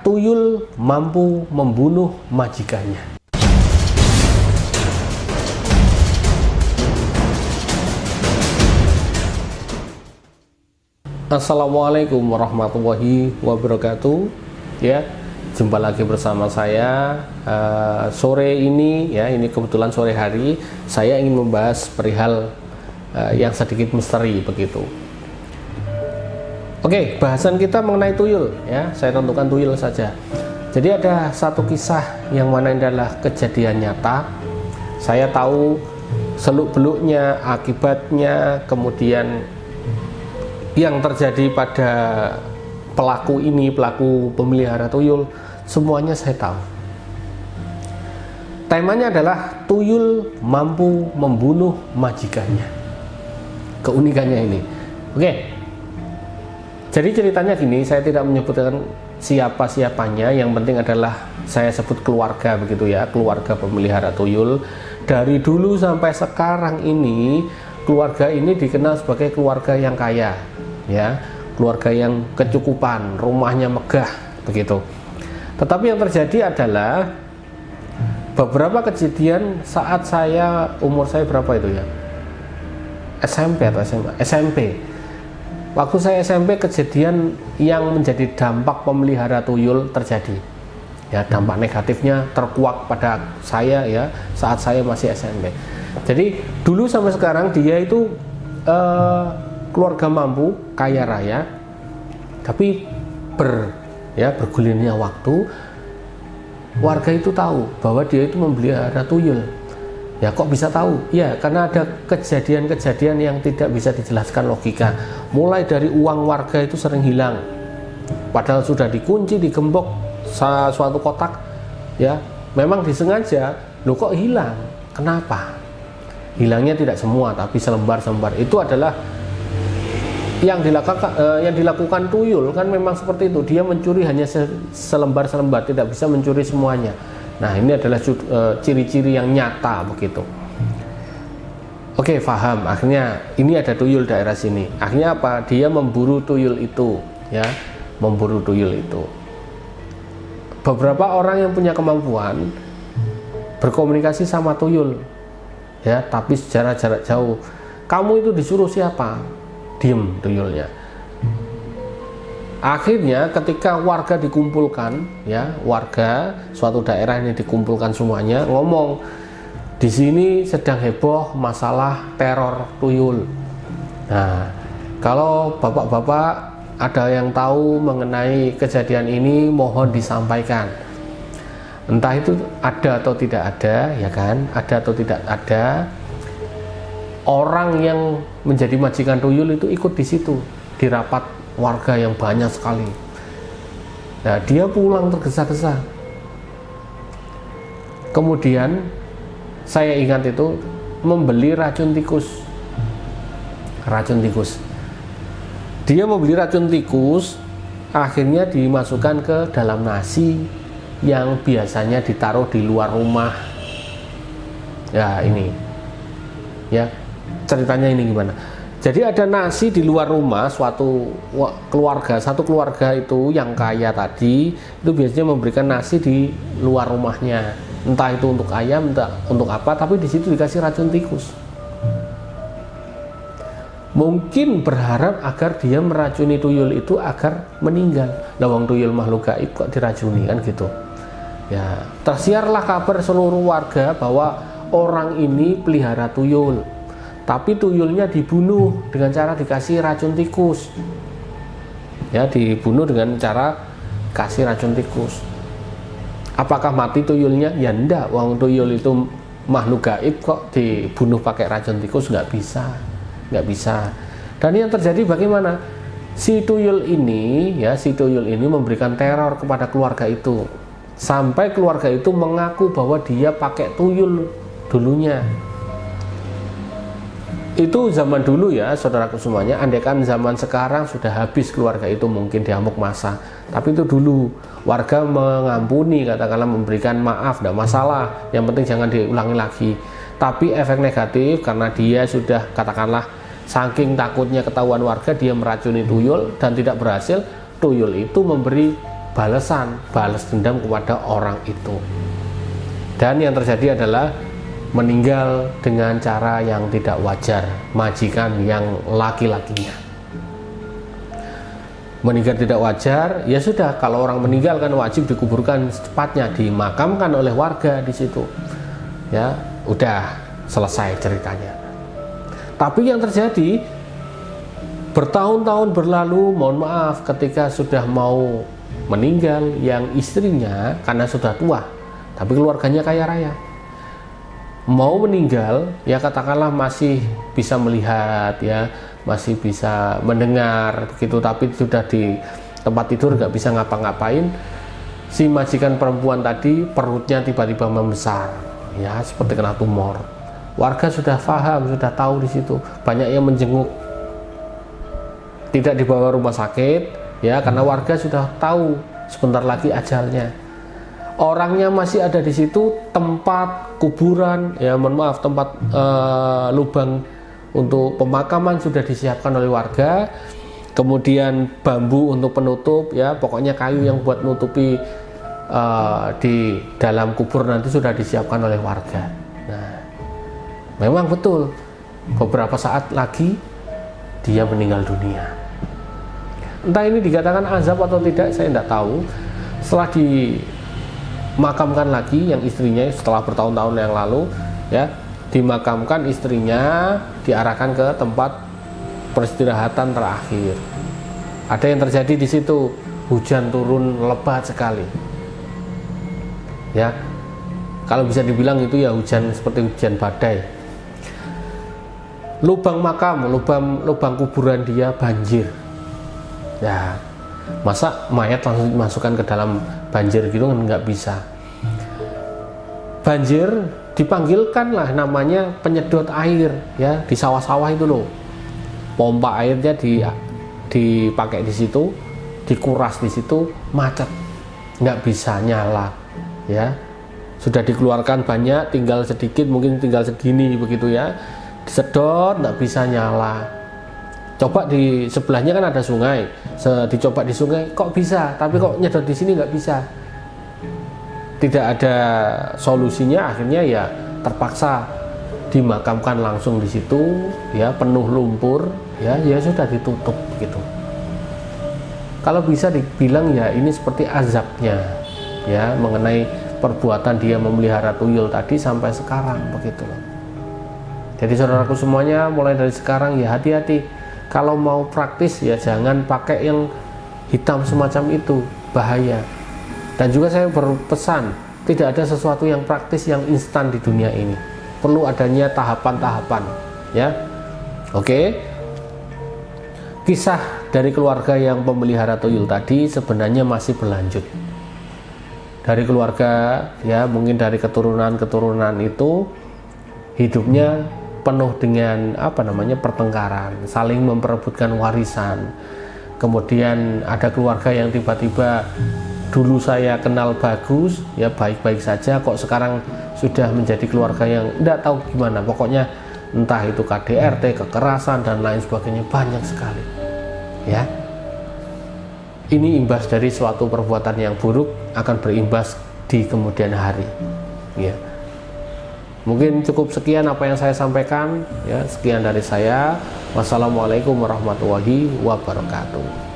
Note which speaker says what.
Speaker 1: tuyul mampu membunuh majikannya. Assalamualaikum warahmatullahi wabarakatuh. Ya, jumpa lagi bersama saya sore ini. Ya, ini kebetulan sore hari. Saya ingin membahas perihal yang sedikit misteri begitu. Oke, bahasan kita mengenai tuyul. Ya, saya tentukan tuyul saja. Jadi ada satu kisah yang mana ini adalah kejadian nyata. Saya tahu seluk-beluknya, akibatnya, kemudian yang terjadi pada pelaku ini, pelaku pemelihara tuyul, semuanya saya tahu. Temanya adalah tuyul mampu membunuh majikannya. Keunikannya ini. Oke. Jadi ceritanya gini, saya tidak menyebutkan siapa-siapanya, yang penting adalah saya sebut keluarga begitu ya, keluarga pemelihara tuyul. Dari dulu sampai sekarang ini, keluarga ini dikenal sebagai keluarga yang kaya, ya, keluarga yang kecukupan, rumahnya megah begitu. Tetapi yang terjadi adalah beberapa kejadian saat umur saya berapa itu ya, SMP atau SMA? SMP. Waktu saya SMP, kejadian yang menjadi dampak pemelihara tuyul terjadi. Ya, dampak negatifnya terkuak pada saya ya saat saya masih SMP. Jadi dulu sampai sekarang dia itu keluarga mampu, kaya raya, tapi bergulirnya waktu, warga itu tahu bahwa dia itu memelihara tuyul. Ya, kok bisa tahu? Ya, karena ada kejadian-kejadian yang tidak bisa dijelaskan logika. Mulai dari uang warga itu sering hilang, padahal sudah dikunci, digembok suatu kotak. Ya, memang disengaja. Loh, kok hilang? Kenapa? Hilangnya tidak semua, tapi selembar-selembar. Itu adalah yang dilakukan tuyul kan memang seperti itu. Dia mencuri hanya selembar-selembar, tidak bisa mencuri semuanya. Nah, ini adalah ciri-ciri yang nyata begitu. Oke, paham. Akhirnya ini ada tuyul daerah sini. Akhirnya apa? Dia memburu tuyul itu, ya, memburu tuyul itu. Beberapa orang yang punya kemampuan berkomunikasi sama tuyul, ya, tapi secara jarak jauh. Kamu itu disuruh siapa? Diem tuyulnya. Akhirnya ketika warga dikumpulkan, ya, warga suatu daerah ini dikumpulkan semuanya, ngomong di sini sedang heboh masalah teror tuyul. Nah, kalau bapak-bapak ada yang tahu mengenai kejadian ini, mohon disampaikan. Entah itu ada atau tidak ada, ya kan, ada atau tidak ada. Orang yang menjadi majikan tuyul itu ikut di situ, di rapat warga yang banyak sekali. Nah, dia pulang tergesa-gesa. Kemudian saya ingat itu membeli racun tikus. Racun tikus. Dia membeli racun tikus, akhirnya dimasukkan ke dalam nasi yang biasanya ditaruh di luar rumah. Ya, ini. Ya, ceritanya ini gimana? Jadi ada nasi di luar rumah satu keluarga itu yang kaya tadi, itu biasanya memberikan nasi di luar rumahnya, entah itu untuk ayam, entah untuk apa, tapi di situ dikasih racun tikus. Mungkin berharap agar dia meracuni tuyul itu agar meninggal. Lawang tuyul makhluk gaib kok diracuni kan gitu. Ya, tersiarlah kabar seluruh warga bahwa orang ini pelihara tuyul. Tapi tuyulnya dibunuh dengan cara dikasih racun tikus. Ya, dibunuh dengan cara kasih racun tikus. Apakah mati tuyulnya? Ya enggak, wong tuyul itu makhluk gaib kok dibunuh pakai racun tikus, nggak bisa. Nggak bisa. Dan yang terjadi bagaimana? Si tuyul ini memberikan teror kepada keluarga itu. Sampai keluarga itu mengaku bahwa dia pakai tuyul dulunya. Itu zaman dulu ya, saudaraku semuanya. Andaikan zaman sekarang sudah habis keluarga itu mungkin diamuk massa. Tapi itu dulu warga mengampuni, katakanlah memberikan maaf, tidak masalah. Yang penting jangan diulangi lagi. Tapi efek negatif karena dia sudah katakanlah saking takutnya ketahuan warga, dia meracuni tuyul dan tidak berhasil. Tuyul itu memberi balas dendam kepada orang itu. Dan yang terjadi adalah meninggal dengan cara yang tidak wajar, majikan yang laki-lakinya. Meninggal tidak wajar, ya sudah, kalau orang meninggal kan wajib dikuburkan secepatnya, dimakamkan oleh warga di situ. Ya, udah selesai ceritanya. Tapi yang terjadi bertahun-tahun berlalu, mohon maaf, ketika sudah mau meninggal yang istrinya karena sudah tua, tapi keluarganya kaya raya, mau meninggal, ya katakanlah masih bisa melihat, ya masih bisa mendengar begitu, tapi sudah di tempat tidur nggak bisa ngapa-ngapain. Si majikan perempuan tadi perutnya tiba-tiba membesar, ya seperti kena tumor. Warga sudah paham, sudah tahu di situ, banyak yang menjenguk, tidak dibawa rumah sakit, ya karena warga sudah tahu sebentar lagi ajalnya. Orangnya masih ada di situ, tempat kuburan, ya mohon maaf, tempat lubang untuk pemakaman sudah disiapkan oleh warga, kemudian bambu untuk penutup, ya pokoknya kayu yang buat nutupi di dalam kubur nanti sudah disiapkan oleh warga. Nah, memang betul beberapa saat lagi dia meninggal dunia. Entah ini dikatakan azab atau tidak, saya tidak tahu. Setelah dimakamkan lagi yang istrinya setelah bertahun-tahun yang lalu, ya dimakamkan istrinya, diarahkan ke tempat peristirahatan terakhir. Ada yang terjadi di situ, hujan turun lebat sekali. Ya, kalau bisa dibilang itu ya hujan seperti hujan badai. Lubang makam, lubang kuburan dia banjir. Ya, masa mayat langsung dimasukkan ke dalam banjir gitu kan nggak bisa. Banjir, dipanggilkan lah namanya penyedot air, ya di sawah-sawah itu loh, pompa airnya dipakai di situ, dikuras di situ, macet, nggak bisa nyala, ya sudah dikeluarkan banyak, tinggal sedikit, mungkin tinggal segini begitu ya, disedot nggak bisa nyala. Coba di sebelahnya kan ada sungai, dicoba di sungai kok bisa, tapi kok nyedot di sini nggak bisa. Tidak ada solusinya, akhirnya ya terpaksa dimakamkan langsung di situ, ya penuh lumpur, ya sudah ditutup gitu. Kalau bisa dibilang ya ini seperti azabnya, ya mengenai perbuatan dia memelihara tuyul tadi sampai sekarang begitu loh. Jadi saudaraku semuanya, mulai dari sekarang ya hati-hati, kalau mau praktis ya jangan pakai yang hitam semacam itu, bahaya. Dan juga saya berpesan, tidak ada sesuatu yang praktis yang instan di dunia ini. Perlu adanya tahapan-tahapan, ya. Oke. Kisah dari keluarga yang pemelihara tuyul tadi sebenarnya masih berlanjut. Dari keluarga, ya mungkin dari keturunan-keturunan itu hidupnya penuh dengan pertengkaran, saling memperebutkan warisan. Kemudian ada keluarga yang tiba-tiba dulu saya kenal bagus, ya baik-baik saja, kok sekarang sudah menjadi keluarga yang tidak tahu gimana. Pokoknya entah itu KDRT, kekerasan dan lain sebagainya, banyak sekali. Ya, ini imbas dari suatu perbuatan yang buruk akan berimbas di kemudian hari. Ya, mungkin cukup sekian apa yang saya sampaikan. Ya, sekian dari saya. Wassalamualaikum warahmatullahi wabarakatuh.